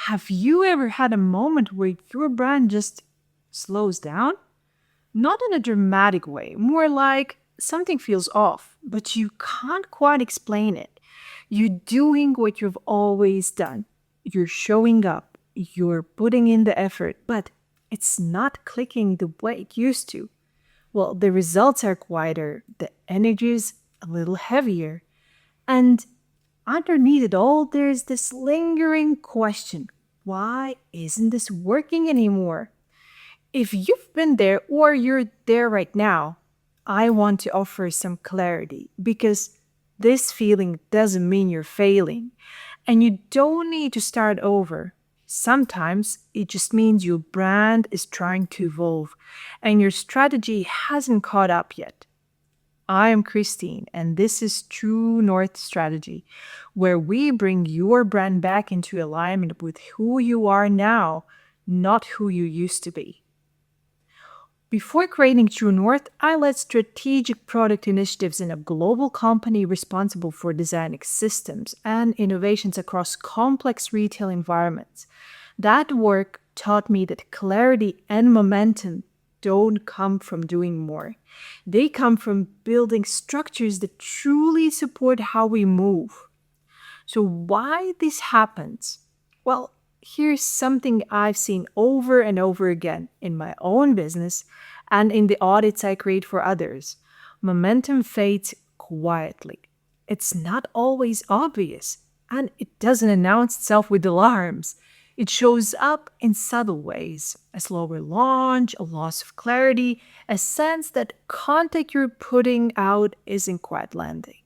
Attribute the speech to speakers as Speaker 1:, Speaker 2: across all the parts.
Speaker 1: Have you ever had a moment where your brand just slows down? Not in a dramatic way, more like something feels off, but you can't quite explain it. You're doing what you've always done. You're showing up, you're putting in the effort, but it's not clicking the way it used to. Well, the results are quieter, the energy is a little heavier, and underneath it all, there's this lingering question: why isn't this working anymore? If you've been there or you're there right now, I want to offer some clarity because this feeling doesn't mean you're failing and you don't need to start over. Sometimes it just means your brand is trying to evolve and your strategy hasn't caught up yet. I am Christine, and this is True North Strategy, where we bring your brand back into alignment with who you are now, not who you used to be. Before creating True North, I led strategic product initiatives in a global company responsible for designing systems and innovations across complex retail environments. That work taught me that clarity and momentum don't come from doing more. They come from building structures that truly support how we move. So, why this happens? Well, here's something I've seen over and over again in my own business and in the audits I create for others. Momentum fades quietly. It's not always obvious, and it doesn't announce itself with alarms. It shows up in subtle ways: a slower launch, a loss of clarity, a sense that content you're putting out isn't quite landing.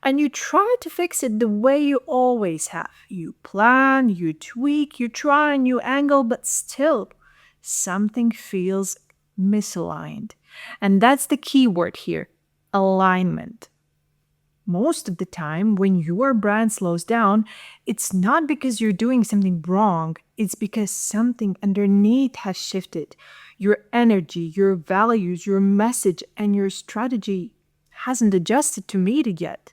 Speaker 1: And you try to fix it the way you always have. You plan, you tweak, you try a new angle, but still something feels misaligned. And that's the key word here: alignment. Most of the time, when your brand slows down, it's not because you're doing something wrong, it's because something underneath has shifted. Your energy, your values, your message, and your strategy hasn't adjusted to meet it yet.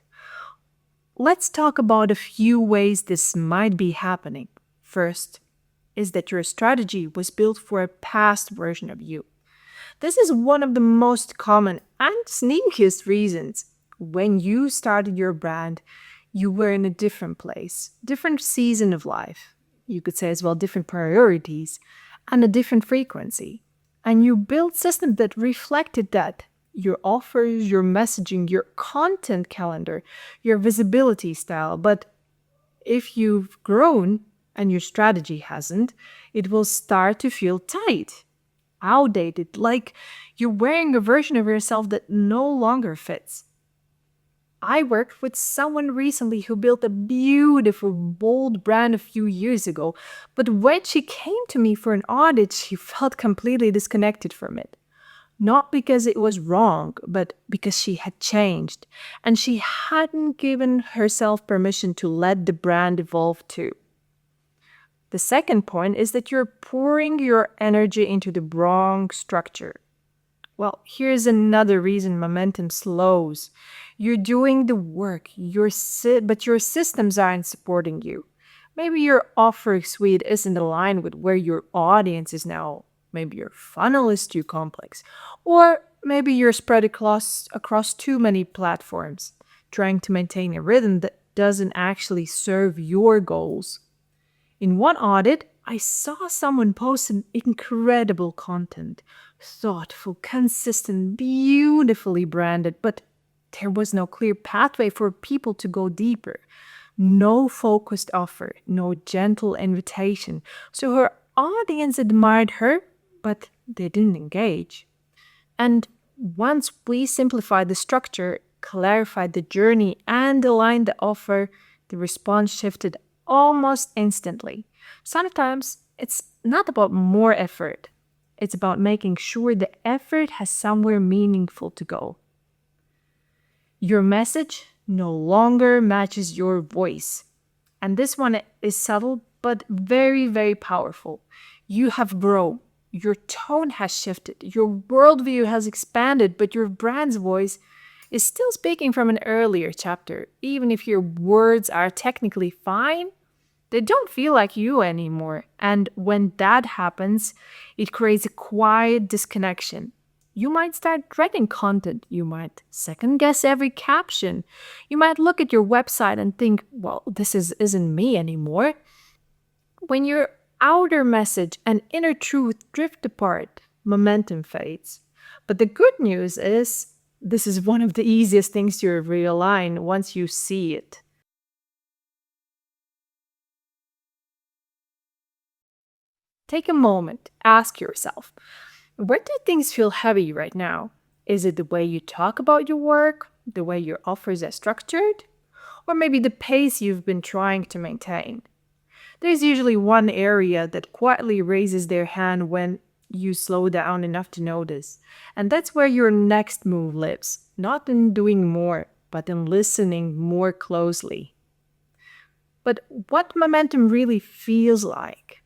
Speaker 1: Let's talk about a few ways this might be happening. First is that your strategy was built for a past version of you. This is one of the most common and sneakiest reasons. When you started your brand, you were in a different place, different season of life. You could say as well different priorities and a different frequency. And you built systems that reflected that: your offers, your messaging, your content calendar, your visibility style. But if you've grown and your strategy hasn't, it will start to feel tight, outdated, like you're wearing a version of yourself that no longer fits. I worked with someone recently who built a beautiful, bold brand a few years ago, but when she came to me for an audit, she felt completely disconnected from it. Not because it was wrong, but because she had changed, and she hadn't given herself permission to let the brand evolve too. The second point is that you're pouring your energy into the wrong structure. Well, here's another reason momentum slows. You're doing the work, but your systems aren't supporting you. Maybe your offer suite isn't aligned with where your audience is now. Maybe your funnel is too complex. Or maybe you're spread across too many platforms, trying to maintain a rhythm that doesn't actually serve your goals. In one audit, I saw someone post some incredible content: thoughtful, consistent, beautifully branded, but there was no clear pathway for people to go deeper. No focused offer, no gentle invitation. So her audience admired her, but they didn't engage. And once we simplified the structure, clarified the journey, and aligned the offer, the response shifted almost instantly. Sometimes it's not about more effort, it's about making sure the effort has somewhere meaningful to go. Your message no longer matches your voice. And this one is subtle but very, very powerful. You have grown. Your tone has shifted. Your worldview has expanded, but your brand's voice is still speaking from an earlier chapter. Even if your words are technically fine, They don't feel like you anymore. And when that happens, it creates a quiet disconnection. You might start dreading content. You might second guess every caption. You might look at your website and think, well, isn't me anymore. When your outer message and inner truth drift apart, momentum fades. But the good news is, this is one of the easiest things to realign once you see it. Take a moment, ask yourself, where do things feel heavy right now? Is it the way you talk about your work, the way your offers are structured, or maybe the pace you've been trying to maintain? There's usually one area that quietly raises their hand when you slow down enough to notice. And that's where your next move lives, not in doing more, but in listening more closely. But what momentum really feels like?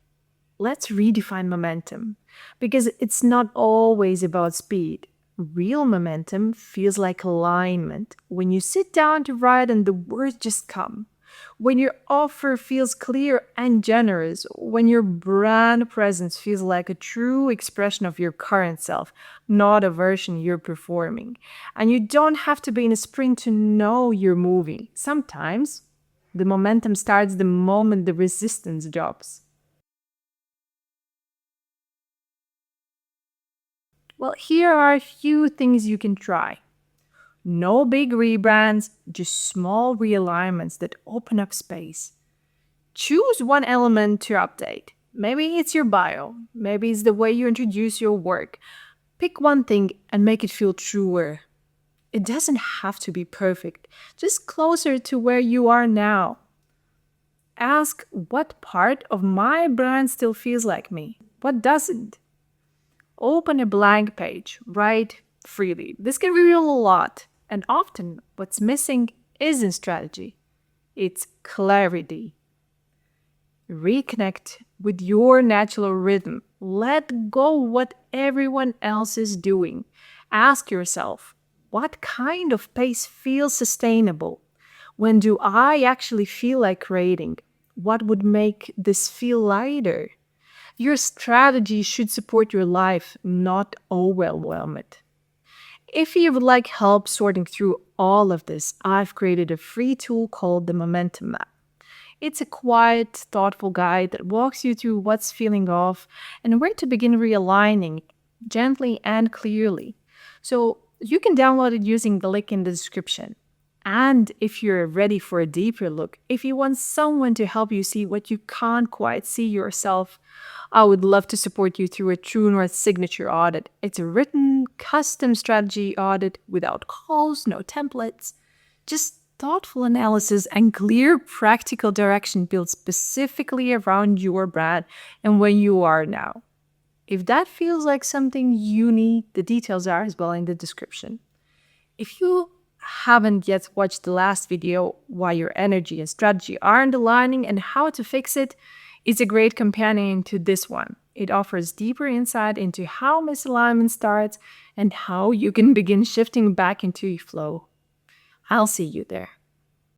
Speaker 1: Let's redefine momentum because it's not always about speed. Real momentum feels like alignment when you sit down to write and the words just come. When your offer feels clear and generous, when your brand presence feels like a true expression of your current self, not a version you're performing. And you don't have to be in a sprint to know you're moving. Sometimes the momentum starts the moment the resistance drops. Well, here are a few things you can try. No big rebrands, just small realignments that open up space. Choose one element to update. Maybe it's your bio, maybe it's the way you introduce your work. Pick one thing and make it feel truer. It doesn't have to be perfect, just closer to where you are now. Ask what part of my brand still feels like me, what doesn't. Open a blank page, write freely. This can reveal a lot, and often what's missing isn't strategy, it's clarity. Reconnect with your natural rhythm. Let go what everyone else is doing. Ask yourself, what kind of pace feels sustainable? When do I actually feel like creating? What would make this feel lighter? Your strategy should support your life, not overwhelm it. If you would like help sorting through all of this, I've created a free tool called the Momentum Map. It's a quiet, thoughtful guide that walks you through what's feeling off and where to begin realigning gently and clearly. So you can download it using the link in the description. And if you're ready for a deeper look, if you want someone to help you see what you can't quite see yourself, I would love to support you through a True North Signature Audit. It's a written, custom strategy audit without calls, no templates, just thoughtful analysis and clear practical direction built specifically around your brand and where you are now. If that feels like something you need, the details are as well in the description. If you haven't yet watched the last video, why your energy and strategy aren't aligning and how to fix it, it's a great companion to this one. It offers deeper insight into how misalignment starts and how you can begin shifting back into your flow. I'll see you there.